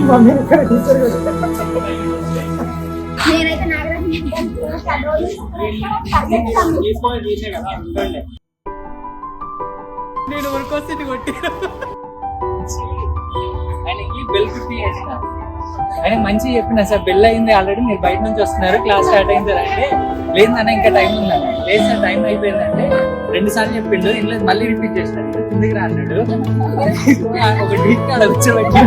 నేను ఊరికొస్తే కొట్టాను. ఆయనకి బెల్ కుట్టి చేసిన ఆయన మంచిగా చెప్పిన సార్ బెల్ అయింది ఆల్రెడీ, మీరు బయట నుంచి వస్తున్నారు, క్లాస్ స్టార్ట్ అయింది సార్ అంటే లేదన్నా ఇంకా టైం ఉందన్న. లేదు సార్ టైం అయిపోయిందంటే 2 సార్లు చెప్పిండు, ఇంట్లో మళ్ళీ రిపీట్ చేసినాడు, కిందికి రా అన్నాడు. ఒక డీట్ కాడ కూర్చోబెట్టి